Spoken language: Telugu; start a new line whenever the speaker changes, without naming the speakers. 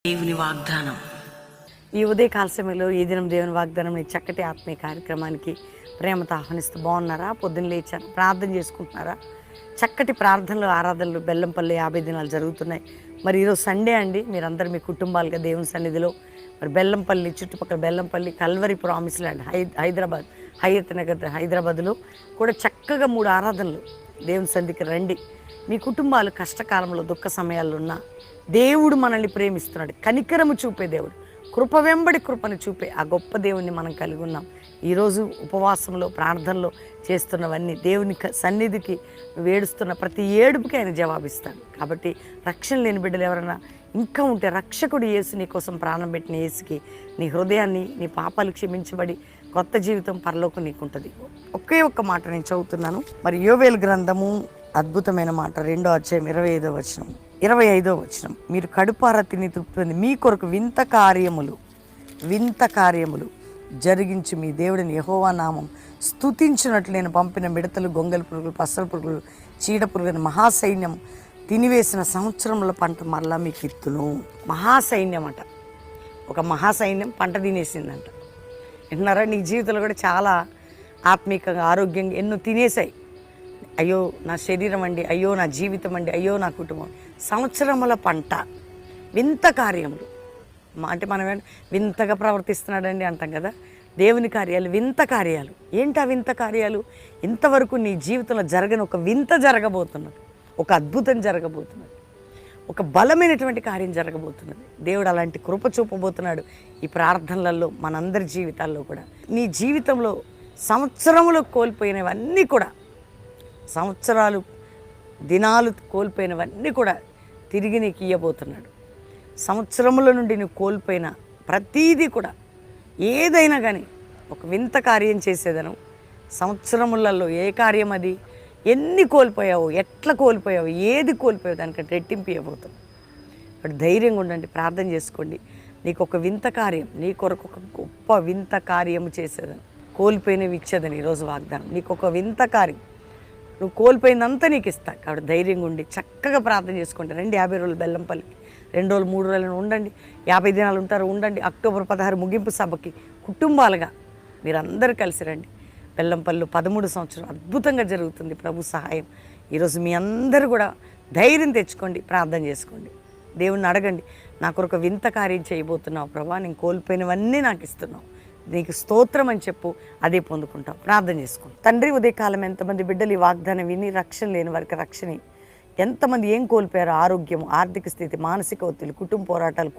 దేవుని వాగ్దానం.
ఈ ఉదయకాల సమయంలో ఈ దినం దేవుని వాగ్దానం నీ చక్కటి ఆత్మీయ కార్యక్రమానికి ప్రేమతో ఆహ్వానిస్తూ బాగున్నారా? పొద్దున్న లేచారు, ప్రార్థన చేసుకుంటున్నారా? చక్కటి ప్రార్థనలు, ఆరాధనలు బెల్లంపల్లి 50 దినాలు జరుగుతున్నాయి. మరి ఈరోజు సండే అండి. మీరందరూ మీ కుటుంబాలుగా దేవుని సన్నిధిలో మరి బెల్లంపల్లి చుట్టుపక్కల Bellampalli Calvary promise land Hyderabad Hayathnagar హైదరాబాద్లో కూడా చక్కగా 3 ఆరాధనలు దేవుని సన్నిధికి రండి. మీ కుటుంబాలు కష్టకాలంలో దుఃఖ సమయాల్లో ఉన్న దేవుడు మనల్ని ప్రేమిస్తున్నాడు. కనికరము చూపే దేవుడు, కృప వెంబడి కృపను చూపే ఆ గొప్ప దేవుణ్ణి మనం కలిగి ఉన్నాం. ఈరోజు ఉపవాసంలో ప్రార్థనలో చేస్తున్నవన్నీ దేవుని సన్నిధికి వేడుస్తున్న ప్రతి ఏడుపుకి ఆయన జవాబిస్తాడు. కాబట్టి రక్షణ లేని బిడ్డలు ఎవరైనా ఇంకా ఉంటే రక్షకుడు యేసు నీ కోసం ప్రాణం పెట్టిన యేసుకి నీ హృదయాన్ని, నీ పాపాలు క్షమించబడి కొత్త జీవితం పరలోకం నీకుంటుంది. ఒకే ఒక్క మాట నేను చదువుతున్నాను. మరి యోవేలు గ్రంథము అద్భుతమైన మాట, 2వ అధ్యాయం 25వ వచనం. మీరు కడుపార తిని తృప్తి మీ కొరకు వింత కార్యములు జరిగించి మీ దేవుడిని యెహోవా నామం స్తుతించినట్లు నేను పంపిన మిడతలు, గొంగలి పురుగులు, పసల పురుగులు, చీడ పురుగులు మహాసైన్యం తినివేసిన సంవత్సరముల పంట మరలా మీకు ఇత్తును. మహాసైన్యం అట, ఒక మహాసైన్యం పంట తినేసిందంట. వింటున్నారా? నీ జీవితంలో కూడా చాలా ఆత్మీయంగా, ఆరోగ్యంగా ఎన్నో తినేసాయి. అయ్యో నా శరీరం అండి, అయ్యో నా జీవితం అండి, అయ్యో నా కుటుంబం. సంవత్సరముల పంట, వింత కార్యములు. అంటే మనం వింతగా ప్రవర్తిస్తున్నాడండి అంటాం కదా. దేవుని కార్యాలు వింత కార్యాలు. ఏంటి ఆ వింత కార్యాలు? ఇంతవరకు నీ జీవితంలో జరగని ఒక వింత జరగబోతున్నది, ఒక అద్భుతం జరగబోతున్నది, ఒక బలమైనటువంటి కార్యం జరగబోతున్నది. దేవుడు అలాంటి కృప చూపబోతున్నాడు ఈ ప్రార్థనలలో, మనందరి జీవితాల్లో కూడా. నీ జీవితంలో సంవత్సరములు కోల్పోయినవన్నీ కూడా, సంవత్సరాలు దినాలు కోల్పోయినవన్నీ కూడా తిరిగి నీకు ఇవ్వబోతున్నాడు. సంవత్సరముల నుండి నువ్వు కోల్పోయిన ప్రతీదీ కూడా, ఏదైనా కానీ ఒక వింత కార్యం చేసేదను. సంవత్సరములలో ఏ కార్యం అది? ఎన్ని కోల్పోయావు, ఎట్లా కోల్పోయావు, ఏది కోల్పోయావు, దానికంటే రెట్టింపు ఇవ్వబోతున్నావు. ఇప్పుడు ధైర్యంగా ఉండండి, ప్రార్థన చేసుకోండి. నీకు ఒక వింత కార్యం, నీ కొరకు ఒక గొప్ప వింత కార్యము చేసేదను. కోల్పోయినవి ఇచ్చేదని ఈరోజు వాగ్దానం. నీకు ఒక వింత కార్యం, నువ్వు కోల్పోయిందంతా నీకు ఇస్తా. కాబట్టి ధైర్యంగా ఉండి చక్కగా ప్రార్థన చేసుకుంటే రండి. 50 రోజులు బెల్లంపల్లికి, 2 రోజులు 3 రోజులు ఉండండి, 50 దినాలు ఉంటారు, ఉండండి. అక్టోబర్ 16 ముగింపు సభకి కుటుంబాలుగా మీరందరూ కలిసి రండి. బెల్లంపల్లి 13 సంవత్సరం అద్భుతంగా జరుగుతుంది, ప్రభు సహాయం. ఈరోజు మీ అందరూ కూడా ధైర్యం తెచ్చుకోండి, ప్రార్థన చేసుకోండి, దేవుణ్ణి అడగండి. నాకు ఒక వింత కార్యం చేయబోతున్నావు ప్రభా, నేను కోల్పోయినవన్నీ నాకు ఇస్తున్నావు, నీకు స్తోత్రం అని చెప్పు, అదే పొందుకుంటావు. ప్రార్థన చేసుకుంటాం. తండ్రి, ఉదయకాలం ఎంతమంది బిడ్డలు ఈ వాగ్దానం విని రక్షణ లేని వారికి రక్షణ, ఎంతమంది ఏం కోల్పోయారు? ఆరోగ్యం, ఆర్థిక స్థితి, మానసిక ఒత్తిడి, కుటుంబ పోరాటాలు,